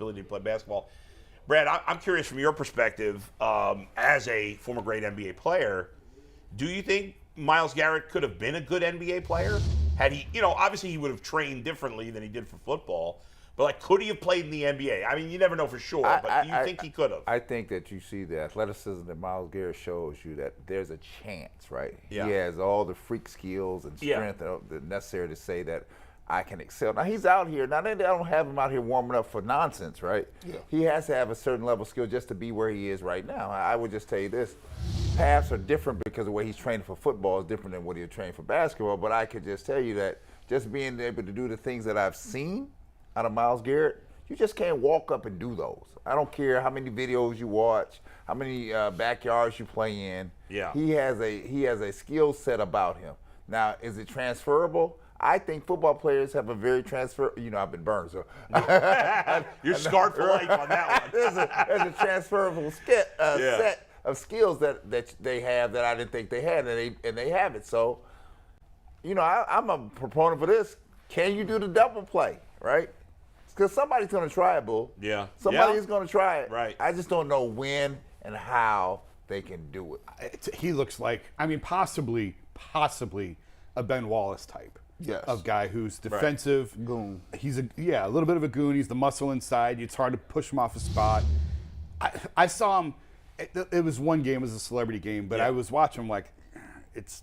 ability to play basketball. Brad, I'm curious from your perspective, as a former great NBA player, do you think Myles Garrett could have been a good NBA player? Had he, obviously he would have trained differently than he did for football, but like, could he have played in the NBA? I mean, you never know for sure, but do you think he could have? I think that you see the athleticism that Myles Garrett shows you that there's a chance, right? Yeah. He has all the freak skills and strength that necessary to say that I can excel. Now, he's out here. Now, they don't have him out here warming up for nonsense, right? Yeah. He has to have a certain level of skill just to be where he is right now. I would just tell you this. Paths are different because the way he's training for football is different than what he's training for basketball, but I could just tell you that just being able to do the things that I've seen out of Myles Garrett, you just can't walk up and do those. I don't care how many videos you watch, how many backyards you play in. Yeah. He has a skill set about him. Now, is it transferable? I think football players have a very I've been burned, so. You're scarred for life on that one. There's a transferable set of skills that they have that I didn't think they had, and they have it. So, I'm a proponent for this. Can you do the double play, right? Because somebody's going to try it, Bull. Yeah. Somebody's going to try it. Right. I just don't know when and how they can do it. He looks like, possibly a Ben Wallace type. Yes. Of guy who's defensive. Right. Goon. He's a little bit of a goon. He's the muscle inside. It's hard to push him off his spot. I saw him. It was one game, it was a celebrity game, but I was watching him like,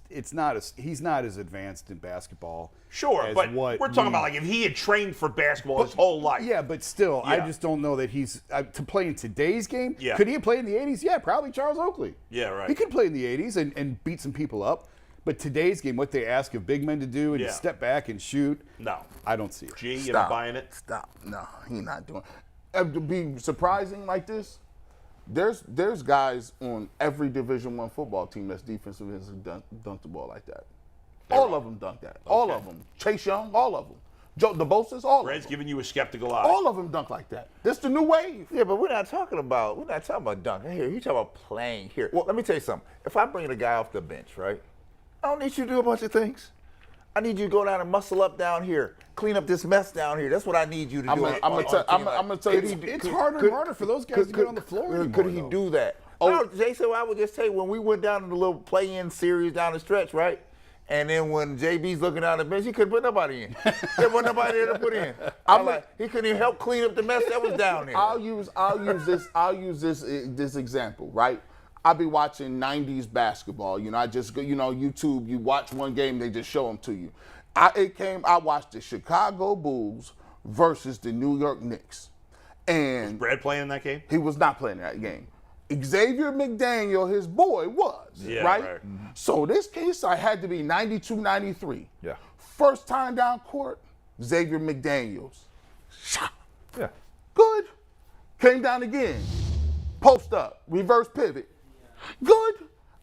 he's not as advanced in basketball. Sure, but we're talking about like if he had trained for basketball his whole life. Yeah, but still, I just don't know that he's to play in today's game. Yeah. Could he have played in the 80s? Yeah, probably Charles Oakley. Yeah, right. He could play in the 80s and beat some people up. But today's game, what they ask of big men to do and to step back and shoot, no, I don't see it. G, you not buying it? Stop. No, he's not doing it. To be surprising like this, there's guys on every Division I football team that's defensive has dunked the ball like that. All of them dunked that. All of them. Chase Young, all of them. Joe DeBosis, all Brad's of them. giving you a skeptical eye. All of them dunk like that. This the new wave. Yeah, but we're not talking about dunking here. You're talking about playing here. Well, let me tell you something. If I bring a guy off the bench, right, I don't need you to do a bunch of things. I need you to go down and muscle up down here, clean up this mess down here. That's what I need you to do. I'm gonna tell you. It's harder and harder for those guys to get on the floor anymore, Could he do that? No, Jason, I would just tell you, when we went down in the little play-in series down the stretch, right? And then when JB's looking down the bench, he couldn't put nobody in. There wasn't nobody there to put in. He couldn't even help clean up the mess that was down there. I'll use this example, right? I'll be watching 90s basketball. I just go, YouTube, you watch one game, they just show them to you. I watched the Chicago Bulls versus the New York Knicks. And was Brad playing in that game? He was not playing that game. Xavier McDaniel, his boy, was, right? Mm-hmm. So this case, I had to be 92, 93. Yeah. First time down court, Xavier McDaniels. Yeah. Good. Came down again. Post up. Reverse pivot. Good.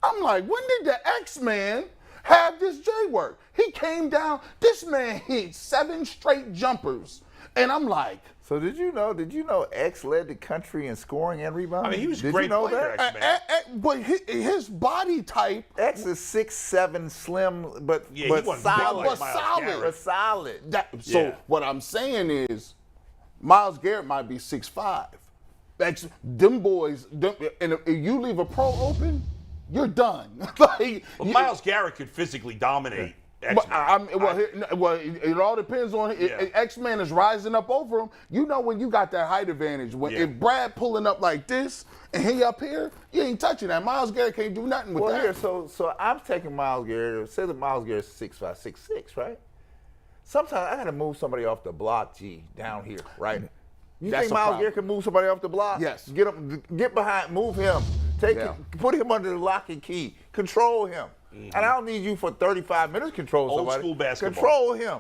I'm like, when did the X-Man have this J work? He came down. This man hit 7 straight jumpers. And I'm like, so did you know X led the country in scoring and rebounding? I mean, he was a did great you know player, that? X-Man. but his body type. X is 6'7", slim, but solid. But solid. So what I'm saying is, Myles Garrett might be 6'5". Them boys, and if you leave a pro open, you're done. Myles Garrett could physically dominate X-Men. It all depends on X-Men is rising up over him. When you got that height advantage. If Brad pulling up like this and he up here, you ain't touching that. Myles Garrett can't do nothing with that. So I'm taking Myles Garrett. Say that Myles Garrett's 6'5", 6'6", right? Sometimes I got to move somebody off the block, down here, right? You think Myles Garrett can move somebody off the block? Yes. Get behind, move him. Put him under the lock and key. Control him. Mm-hmm. And I don't need you for 35 minutes to control somebody. Old school basketball. Control him.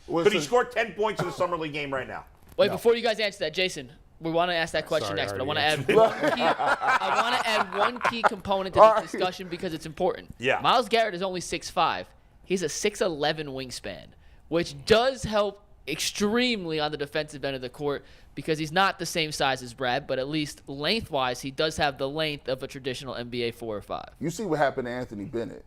Could he score 10 points in the Summer League game right now? Wait, before you guys answer that, Jason, we want to ask that question next, but I want to add one key component to this discussion because it's important. Yeah. Myles Garrett is only 6'5". He's a 6'11" wingspan, which does help extremely on the defensive end of the court because he's not the same size as Brad, but at least lengthwise, he does have the length of a traditional NBA 4 or 5. You see what happened to Anthony Bennett.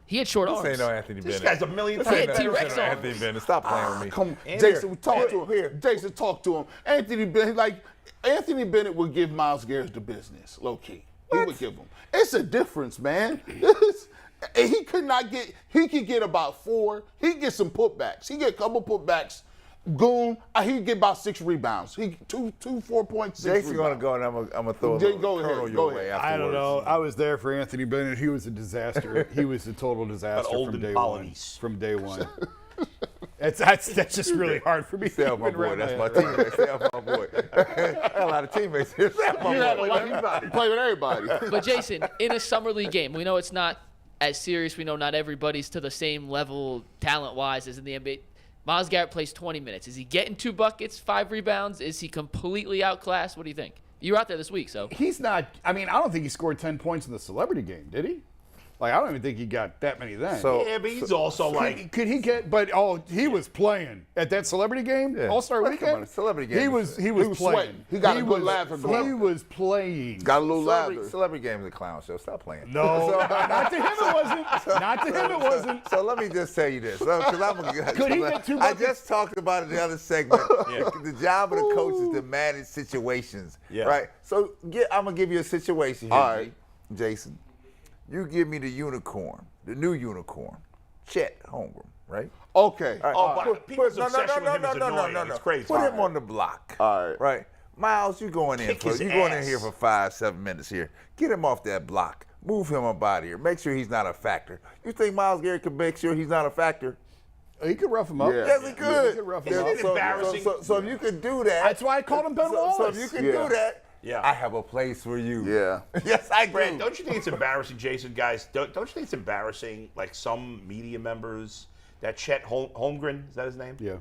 He had short arms. This ain't no Anthony This Bennett. guy's a million He had times better. T-Rex This ain't no arms. Anthony Bennett. Stop playing with me. Come on, And Jason, talk to him. Here. Jason, talk to him. Anthony Bennett would give Myles Garrett the business, low key. He would give him. It's a difference, man. And he could get about 4. He could get some putbacks. He get a couple putbacks. Goon, he could get about 6 rebounds. He 4.6 Jason's gonna rebounds. go and I'm gonna throw a Jay, little go ahead, kernel go your ahead. way I don't afterwards. know. I was there for Anthony Bennett. He was a disaster. He was a total disaster olden from day colonies. one. From day one. That's just really hard for me. Stay off my to boy. wrap That's my my head around. teammate. Stay off my boy. I got a lot of teammates here. Stay off my You had a boy. lot. He play with everybody. But Jason, in a summer league game, we know it's not as serious. We know not everybody's to the same level talent-wise as in the NBA. Myles Garrett plays 20 minutes. Is he getting 2 buckets, 5 rebounds? Is he completely outclassed? What do you think? You were out there this week, so. He's not. I mean, I don't think he scored 10 points in the celebrity game, did he? Like, I don't even think he got that many then. So- Yeah, but he's also like, Could he get? But he was playing at that celebrity game, Yeah. All-Star Come Weekend. on, celebrity game He is- was he was playing. sweating. He got a good lather going. He was playing. Got a little lather. Celebrity game is a clown show. Stop playing. No, not to him it wasn't. Not to him it wasn't. So let me just tell you this, because Could he get 2 I buckets? just talked about it in the other segment. The job of the coach is to manage situations, Yeah. right? So I'm gonna give you a situation here, All right. Jason. You give me the unicorn, the new unicorn, Chet Holmgren, right? Okay. All right. oh, but people's obsession with him is annoying. It's crazy. Put him on the block. All right. Right. Myles, you going in Kick for his you going in ass. here for 5-7 minutes here. Get him off that block. Move him up out of here. Make sure he's not a factor. You think Myles Garrett can make sure he's not a factor? He could rough him up. Yeah. Yes, he could. He could rough him Isn't up. it embarrassing? So if you could do that. That's why I called him Ben So Wallace. if you can Yeah. do that, Yeah. I have a place for you. Yeah. Yes, I do. Brad, don't you think it's embarrassing, Jason, guys? Don't you think it's embarrassing, like some media members, that Chet Holmgren, is that his name? Yeah.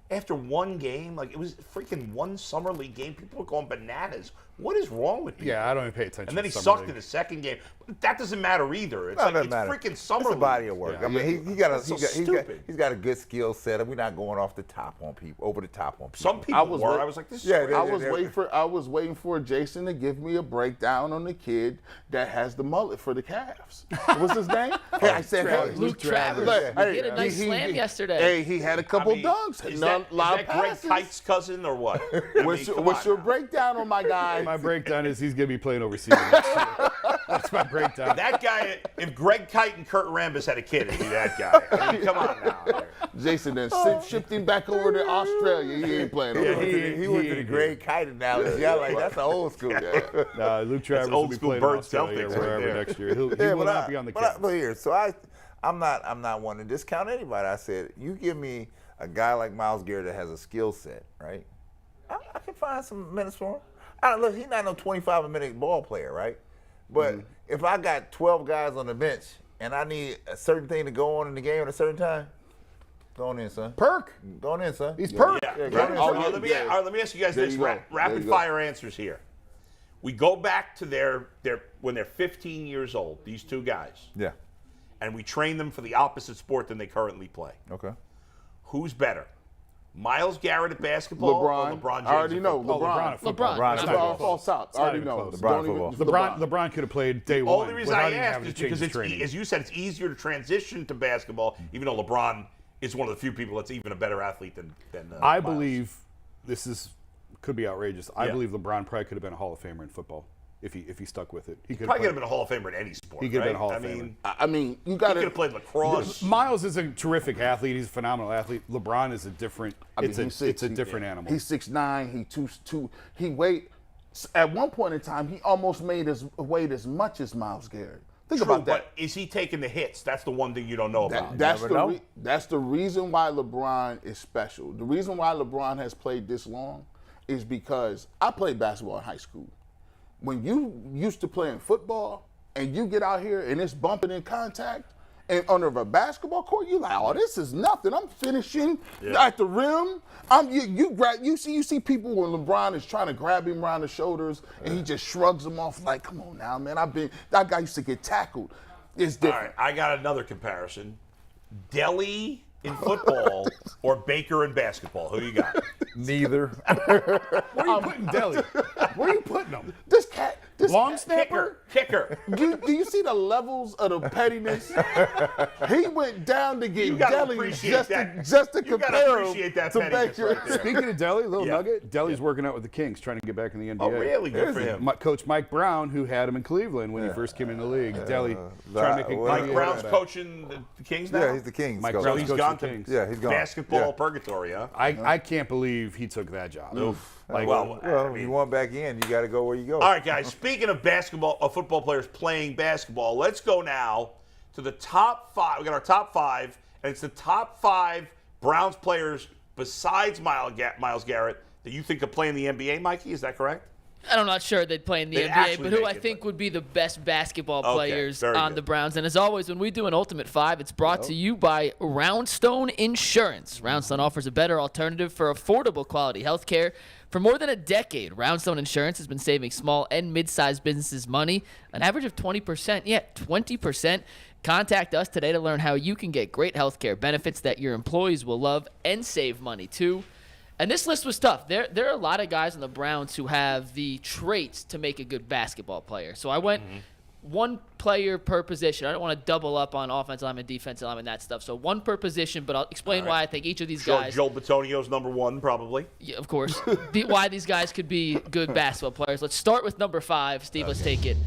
After one game, like it was freaking one summer league game, people were going bananas. What is wrong with people? Yeah, I don't even pay attention. And then to he summer sucked league. in the second game. That doesn't matter either. It's No, like it it's doesn't matter. freaking summer It's a body league. of work. Yeah. I mean, he's got stupid. a good skill set. We're not going off the top on people, over the top on people. Some people was were. wait- I was like, this is Yeah, crazy. I was waiting for Jason to give me a breakdown on the kid that has the mullet for the Cavs. What's his name? Hey, I said, hey, Luke Travers. Hey, He had a nice slam yesterday. Hey, he had a couple dunks. Is None- that, lot is of that Greg passes. Kite's cousin or what? I mean, What's come what's on your now. breakdown on my guy? My breakdown is he's going to be playing overseas next year. That's my breakdown. That guy, if Greg Kite and Kurt Rambis had a kid, it'd be that guy. I mean, come on now. Jason then shipped him back over to Australia. He ain't playing over there. He went to the Greg Kite analogy. I like that's an old school. Luke Travers will old be school playing Bird in Australia Celtics or right wherever there. next year. He will not be on the Cavs. But here, so I'm not wanting to discount anybody. I said you give me a guy like Myles Garrett that has a skill set, right? I can find some minutes for him. Look, he's not no 25-minute ball player, right? But if I got 12 guys on the bench and I need a certain thing to go on in the game at a certain time, go on in, son. Perk. Go on in, son. He's Perk. Yeah, go right. on in, All son. right, let me ask you guys There this: you go. rapid There you fire answers here. We go back to their when they're 15 years old. These two guys, Yeah. and we train them for the opposite sport than they currently play. Okay. Who's better, Myles Garrett at basketball LeBron. or LeBron James? I already at know. football? LeBron. LeBron. LeBron. That's It's not all even false out. I not already even know. close. LeBron Don't football. even- LeBron could have played day The one. only reason without I even asked having is to change because his it's, training. as you said, it's easier to transition to basketball, even though LeBron is one of the few people that's even a better athlete than I Myles. believe could be outrageous. I Yeah. believe LeBron probably could have been a Hall of Famer in football if he stuck with it. He could Probably could have have been a Hall of Famer in any sport. He could have been right? a Hall of I Famer. mean, I mean, you he got could have played lacrosse. Miles is a terrific athlete. He's a phenomenal athlete. LeBron is a different. It's a different animal. He's 6'9". He 2'2". He weighed. At one point in time, he almost weighed as much as Myles Garrett. Think True, about that. but is he taking the hits? That's the one thing you don't know about. That's the reason why LeBron is special. The reason why LeBron has played this long is because I played basketball in high school. When you used to playing football and you get out here and it's bumping in contact and under a basketball court, you like, oh, this is nothing. I'm finishing at the rim. You see people when LeBron is trying to grab him around the shoulders and he just shrugs him off like, come on now, man. That guy used to get tackled. It's All different. right, I got another comparison. Deli in football or Baker in basketball? Who you got? Neither. Where are you putting Deli? Where are you putting him? This cat Long snapper? Kicker. Do you see the levels of the pettiness? He went down to get Deli just to You gotta compare appreciate that him to pettiness Baker. right there. Speaking of Deli, little Yeah. nugget, Deli's working out with the Kings, trying to get back in the NBA. Oh, really? Good for him. Coach Mike Brown, who had him in Cleveland when he first came in the league. Deli trying to make a Mike NBA Brown's back. coaching the Kings now? Yeah, he's the Kings. Mike coach. Brown's he's coaching gone the to Kings. Yeah, he's gone. basketball Yeah. purgatory, huh? I can't believe he took that job. Like, Well, I mean- you want back in, you got to go where you go. All right, guys. Speaking of football players playing basketball, let's go now to the top 5. We got our top 5, and it's the top 5 Browns players besides Myles Garrett that you think could play in the NBA, Mikey. Is that correct? I'm not sure they'd play in the They'd NBA, actually but who make I it, think but- would be the best basketball Okay, players very on good. the Browns. And as always, when we do an Ultimate 5, it's brought to you by Roundstone Insurance. Roundstone offers a better alternative for affordable quality health care. For more than a decade, Roundstone Insurance has been saving small and mid-sized businesses money, an average of 20%. Yeah, 20%. Contact us today to learn how you can get great health care benefits that your employees will love and save money too. And this list was tough. There are a lot of guys on the Browns who have the traits to make a good basketball player. So I went one player per position. I don't want to double up on offensive lineman, defensive lineman, that stuff. So one per position, but I'll explain why I think each of these guys. Joe Batonio's number 1, probably. Yeah, of course. Why these guys could be good basketball players. Let's start with number 5. Steve, let's take it.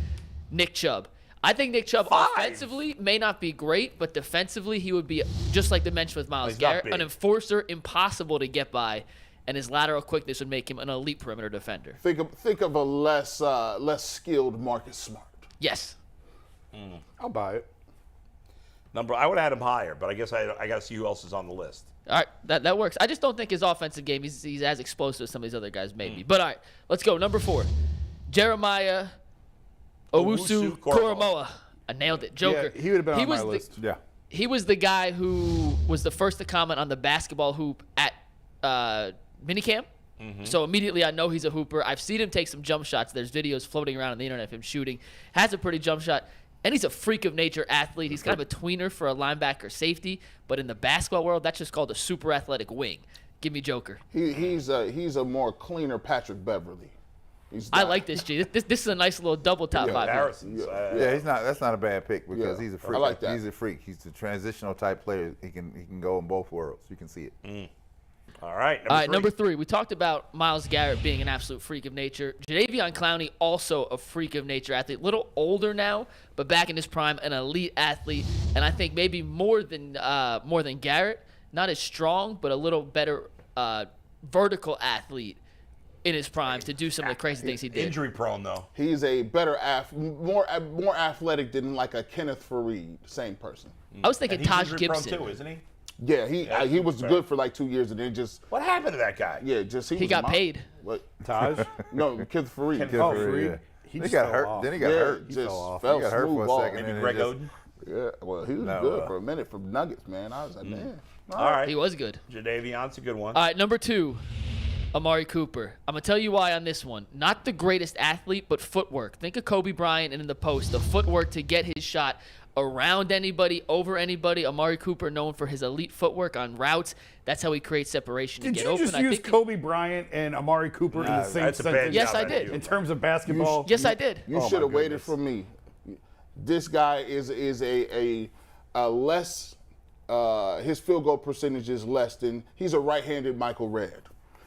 Nick Chubb. I think Nick Chubb 5. offensively may not be great, but defensively he would be, just like the mention with Myles He's not Garrett, big. an enforcer, impossible to get by, and his lateral quickness would make him an elite perimeter defender. Think of a less skilled Marcus Smart. Yes. I'll buy it. I would have had him higher, but I guess I got to see who else is on the list. All right, that works. I just don't think his offensive game, he's as explosive as some of these other guys may be. But all right, let's go. Number 4, Jeremiah Owusu-Koramoah. I nailed it. Joker. Yeah, he would have been on my list. Yeah. He was the guy who was the first to comment on the basketball hoop at minicamp. So immediately I know he's a hooper. I've seen him take some jump shots. There's videos floating around on the internet of him shooting. Has a pretty jump shot. And he's a freak of nature athlete. He's kind of a tweener for a linebacker safety. But in the basketball world, that's just called a super athletic wing. Give me Joker. He's a more cleaner Patrick Beverly. I like this, G. This is a nice little double top 5. Harrison's. Yeah, that's not a bad pick because Yeah, he's a freak. I like that. He's a freak. He's a transitional type player. He can go in both worlds. You can see it. All right. All right, number 3. We talked about Myles Garrett being an absolute freak of nature. Jadeveon Clowney, also a freak of nature athlete. Little older now, but back in his prime, an elite athlete. And I think maybe more than Garrett. Not as strong, but a little better vertical athlete in his prime to do some of the crazy things he did. Injury prone, though. He's a better more athletic than like a Kenneth Fareed, same person. I was thinking And he's Taj injury prone Gibson. too, isn't he? Yeah, he was good for like 2 years and then just What happened to that guy? He got paid. What? Taj? No, Kenneth Fareed. Good Oh, for Fareed. yeah. He He just got fell hurt. off. Then he got Yeah, hurt. just fell off. fell He got hurt smooth for a off. second. Maybe and Greg then Oden? Yeah, well, he was No, good for a minute from Nuggets, man. I was like, man. All right. He was good. Jadeveon's a good one. All right, number 2, Amari Cooper. I'm going to tell you why on this one. Not the greatest athlete, but footwork. Think of Kobe Bryant and in the post, the footwork to get his shot around anybody, over anybody. Amari Cooper known for his elite footwork on routes. That's how he creates separation Did to get you open. just I use think Kobe Bryant and Amari Cooper in the same That's a bad sentence? Yes, job I out of did. you. In terms of basketball? Yes, I did. You Oh, should my have waited goodness. for me. This guy is a less his field goal percentage is less than he's a right-handed Michael Redd.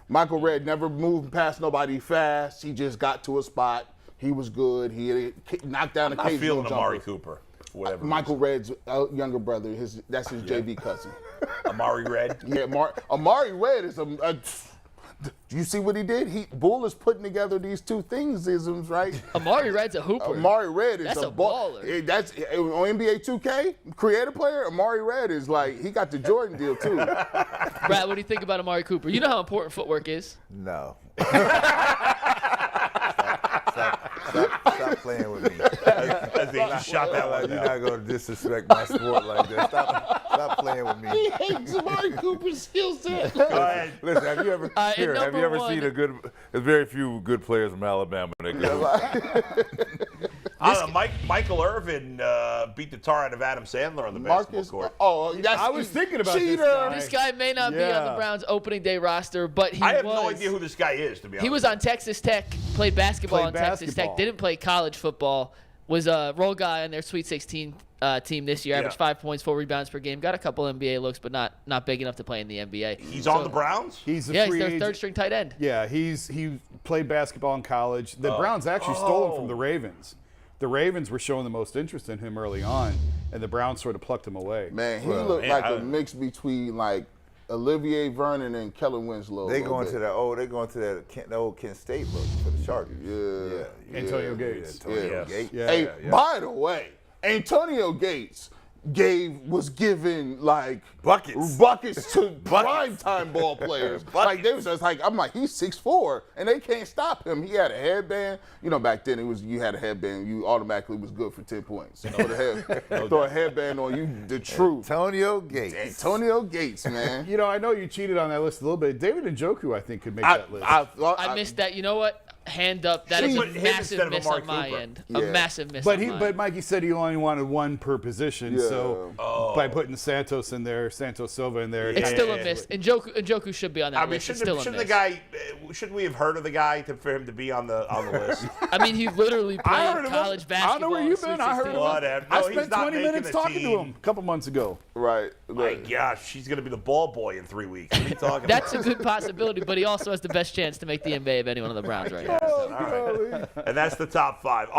Michael Redd never moved past nobody fast. He just got to a spot. He was good. He knocked down I'm occasional not feeling Amari jumper. Cooper. For whatever Michael Redd's younger brother. That's his JV cousin. reason. Amari Red. Yeah, Amari Redd is a you see what he did? Bull is putting together these two things-isms, right? Amari Redd's a hooper. Amari Redd is That's a a baller. That's on NBA 2K, creator player. Amari Redd is like he got the Jordan deal too. Brad, what do you think about Amari Cooper? You know how important footwork is. No. Stop playing with me. I think you shot that one You're down. not going to disrespect my sport like that. Stop playing with me. He hates Amari Cooper's skill set. Go ahead. Listen, have you ever and have number you ever one- seen a good? There's very few good players from Alabama that good. I don't know, Michael Irvin beat the tar out of Adam Sandler on the basketball court. I was thinking about cheater. this guy. This guy may not be on the Browns opening day roster, but he I have no idea who this guy is, to be honest. He was on Texas Tech, played basketball on Texas Tech, didn't play college football, was a role guy on their Sweet 16 team this year, averaged 5 points, 4 rebounds per game, got a couple NBA looks, but not big enough to play in the NBA. He's on the Browns? He's a he's free their agent. third-string tight end. Yeah, he played basketball in college. The Browns actually stole him from the Ravens. The Ravens were showing the most interest in him early on, and the Browns sort of plucked him away. Man, he looked like a mix between like Olivier Vernon and Kellen Winslow. They going to the old Kent State look for the Chargers. Yeah. Antonio Gates. Antonio Gates. Yeah. Hey, by the way, Antonio Gates was giving like buckets to primetime ball players. Like they was just like, I'm like, he's 6'4", and they can't stop him. He had a headband. You know, back then you had a headband, you automatically was good for 10 points. You know, throw a headband on you, the truth. Antonio Gates, man. You know, I know you cheated on that list a little bit. David Njoku, I think, could make that list. I missed that. You know what? Hand up. That is a massive miss on my end. A massive miss on my end. But Mikey said he only wanted one per position, so by putting Santos Silva in there. It's still a miss. Njoku should be on that list. Shouldn't the guy? Shouldn't we have heard of the guy for him to be on the list? I mean, he literally played college basketball. I don't know where you've been. I heard of him. Whatever. I spent 20 minutes talking to him a couple months ago. Right. My gosh, he's going to be the ball boy in 3 weeks. What are you talking That's about? a good possibility, but he also has the best chance to make the NBA of anyone on the Browns right now. All right. And that's the top 5.